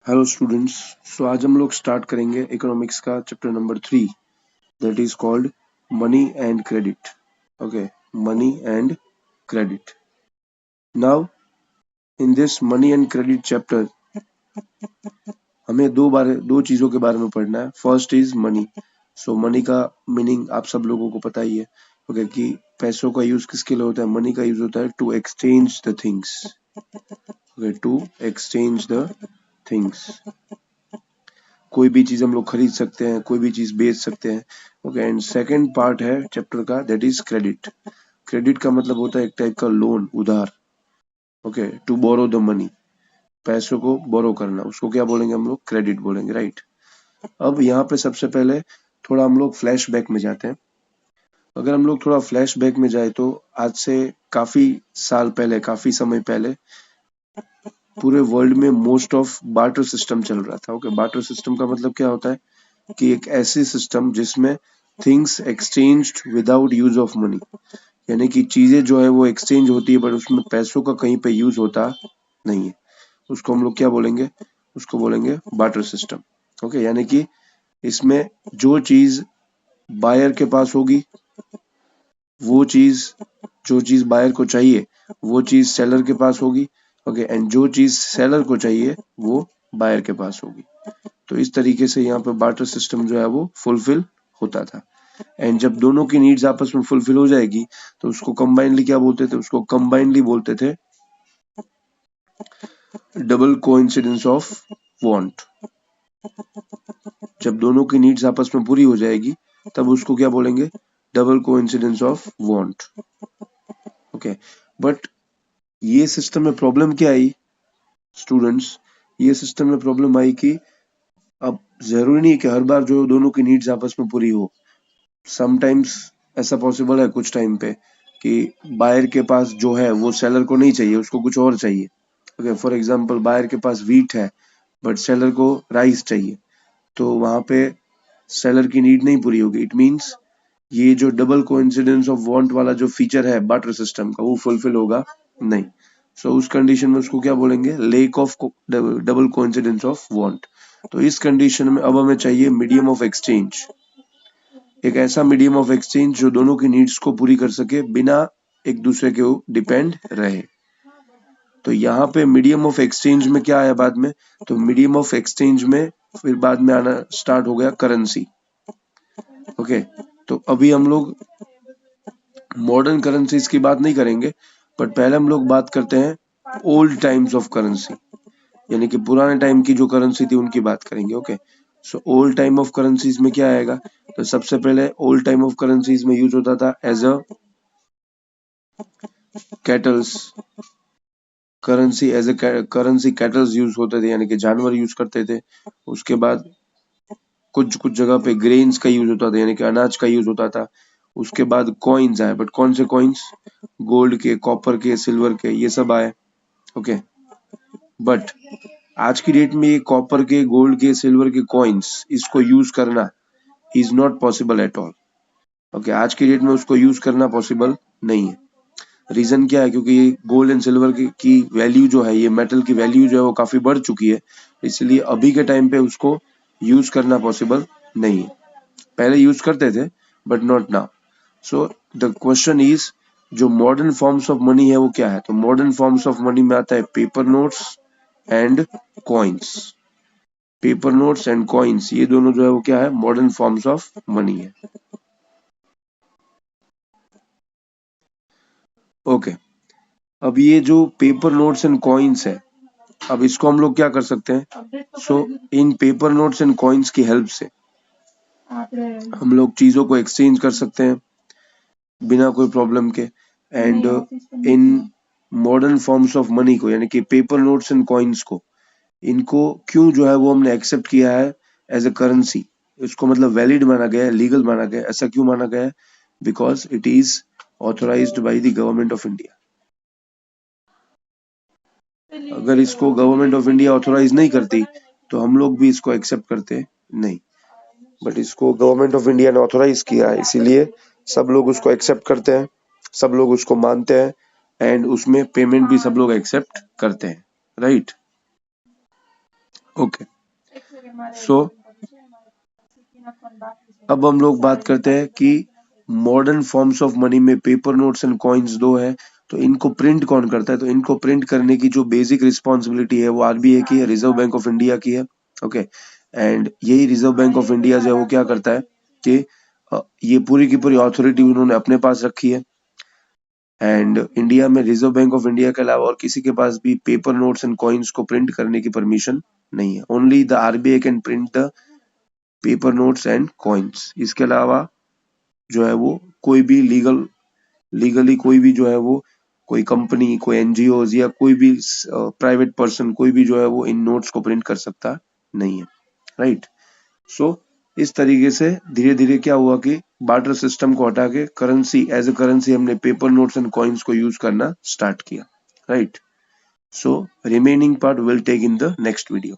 Hello students. सो आज हम लोग स्टार्ट करेंगे इकोनॉमिक्स का chapter number 3 that is called money and credit. Okay, money and credit. Now in this money and credit chapter हमें दो चीजों के बारे में पढ़ना है। First is money. So money का मीनिंग आप सब लोगों को पता ही है। ओके, कि पैसों का यूज किसके लिए होता है? मनी का यूज होता है to exchange the things. Okay, to exchange the things. कोई भी चीज हम लोग खरीद सकते हैं, कोई भी चीज बेच सकते हैं। ओके, एंड सेकंड पार्ट है चैप्टर का दैट इज क्रेडिट। क्रेडिट का मतलब होता है एक टाइप का लोन, उधार। Okay, to borrow the money, पैसों को बोरो करना, उसको क्या बोलेंगे हम लोग? क्रेडिट बोलेंगे, राइट। अब यहाँ पे सबसे पहले थोड़ा हम लोग फ्लैश बैक में जाते हैं। अगर हम लोग थोड़ा फ्लैश बैक में जाए तो आज से काफी साल पहले, काफी समय पहले पूरे वर्ल्ड में मोस्ट ऑफ बार्टर सिस्टम चल रहा था। ओके, बार्टर सिस्टम का मतलब क्या होता है कि एक ऐसी सिस्टम जिसमें things exchanged without use of money, यानी कि चीजें जो है वो एक्सचेंज होती है बट उसमें पैसों का कहीं पे यूज होता नहीं है। उसको हम लोग क्या बोलेंगे? उसको बोलेंगे बार्टर सिस्टम। ओके, यानी कि इसमें जो चीज बायर के पास होगी वो चीज, जो चीज बायर को चाहिए वो चीज सेलर के पास होगी। ओके, एंड जो चीज सेलर को चाहिए वो बायर के पास होगी। तो इस तरीके से यहाँ पे बार्टर सिस्टम जो है वो फुलफिल होता था। एंड जब दोनों की नीड्स आपस में फुलफिल हो जाएगी तो उसको कंबाइनली क्या बोलते थे? उसको कंबाइनली बोलते थे डबल कोइंसिडेंस ऑफ वांट। जब दोनों की नीड्स आपस में पूरी हो जाएगी तब उसको क्या बोलेंगे? Double coincidence of want. Okay, but ये सिस्टम में प्रॉब्लम क्या आई स्टूडेंट्स? ये सिस्टम में प्रॉब्लम आई कि अब जरूरी नहीं कि हर बार जो दोनों की नीड्स आपस में पूरी हो। समटाइम्स ऐसा पॉसिबल है कुछ टाइम पे कि बायर के पास जो है वो सेलर को नहीं चाहिए, उसको कुछ और चाहिए। ओके, फॉर एग्जांपल बायर के पास व्हीट है बट सेलर को राइस चाहिए, तो वहां पे सेलर की नीड नहीं पूरी होगी। इट मींस ये जो डबल कोइंसिडेंस ऑफ वांट वाला जो फीचर है बार्टर सिस्टम का वो फुलफिल होगा नहीं। सो उस कंडीशन में उसको क्या बोलेंगे? Lake of double coincidence of want. तो इस कंडीशन में अब हमें चाहिए मीडियम ऑफ एक्सचेंज, एक ऐसा मीडियम ऑफ एक्सचेंज जो दोनों की नीड्स को पूरी कर सके बिना एक दूसरे के डिपेंड रहे। तो यहाँ पे मीडियम ऑफ एक्सचेंज में क्या आया बाद में? तो मीडियम ऑफ एक्सचेंज में फिर बाद में आना स्टार्ट हो गया करेंसी। ओके, तो अभी हम लोग मॉडर्न करेंसीज की बात नहीं करेंगे बट पहले हम लोग बात करते हैं ओल्ड टाइम्स ऑफ करेंसी, यानी कि पुराने टाइम की जो करेंसी थी उनकी बात करेंगे। Okay, so old time of currencies में क्या आएगा? तो सबसे पहले ओल्ड टाइम ऑफ करेंसीज में यूज होता था as a cattles currency. As a currency cattles use होते थे, यानी कि जानवर यूज करते थे। उसके बाद कुछ कुछ जगह पे ग्रेन्स का यूज होता था, यानी कि अनाज का यूज होता था। उसके बाद कॉइन्स आए, बट कौन से कॉइन्स? गोल्ड के, कॉपर के, सिल्वर के, ये सब आए। ओके, बट आज की डेट में ये कॉपर के, गोल्ड के, सिल्वर के कॉइन्स इसको यूज करना is not possible at all. Okay, आज की डेट में उसको यूज करना पॉसिबल नहीं है। रीजन क्या है? क्योंकि गोल्ड एंड सिल्वर की वैल्यू जो है, ये मेटल की वैल्यू जो है वो काफी बढ़ चुकी है, इसलिए अभी के टाइम पे उसको यूज करना पॉसिबल नहीं है। पहले यूज करते थे but not now. So the question is, जो मॉडर्न फॉर्म्स ऑफ मनी है वो क्या है? तो मॉडर्न फॉर्म्स ऑफ मनी में आता है paper notes and coins. Paper notes and coins ये दोनों जो है वो क्या है? मॉडर्न फॉर्म्स ऑफ मनी है। ओके, अब ये जो पेपर नोट्स एंड कॉइन्स है, अब इसको हम लोग क्या कर सकते हैं? So in paper notes and coins की हेल्प से हम लोग चीजों को एक्सचेंज कर सकते हैं बिना कोई प्रॉब्लम के। And in modern forms of money को, यानी कि पेपर नोट्स एंड कॉइन्स को, इनको क्यों जो है वो हमने एक्सेप्ट किया है एज अ करेंसी? इसको मतलब वैलिड माना गया है, लीगल माना गया है। ऐसा क्यों माना गया है? Because it is authorised by the government of India. अगर इसको गवर्नमेंट ऑफ इंडिया ऑथोराइज नहीं करती तो हम लोग भी इसको एक्सेप्ट करते नहीं, बट इसको गवर्नमेंट ऑफ इंडिया ने ऑथोराइज किया है, इसीलिए सब लोग उसको एक्सेप्ट करते हैं, सब लोग उसको मानते हैं, एंड उसमें पेमेंट भी सब लोग एक्सेप्ट करते हैं, राइट। ओके, सो अब हम लोग बात करते हैं कि मॉडर्न फॉर्म्स ऑफ मनी में पेपर नोट्स एंड कॉइन्स दो है, तो इनको प्रिंट कौन करता है? तो इनको प्रिंट करने की जो बेसिक रिस्पॉन्सिबिलिटी है वो आरबीआई की है, रिजर्व बैंक ऑफ इंडिया की है। ओके, एंड यही रिजर्व बैंक ऑफ इंडिया जो है वो क्या करता है कि ये पूरी की पूरी अथॉरिटी उन्होंने अपने पास रखी है। एंड इंडिया में रिजर्व बैंक ऑफ इंडिया के अलावा और किसी के पास भी पेपर नोट्स एंड कॉइन्स को प्रिंट करने की परमिशन नहीं है। Only the RBI can print the paper notes and coins. इसके अलावा जो है वो कोई भी लीगली कोई भी जो है वो कोई कंपनी, कोई एनजीओ या कोई भी प्राइवेट पर्सन कोई भी जो है वो इन नोट्स को प्रिंट कर सकता नहीं है, राइट। सो इस तरीके से धीरे धीरे क्या हुआ कि बार्टर सिस्टम को हटा के करेंसी एज ए करेंसी हमने पेपर नोट्स एंड कॉइन्स को यूज करना स्टार्ट किया, right. So remaining part will take in the next video.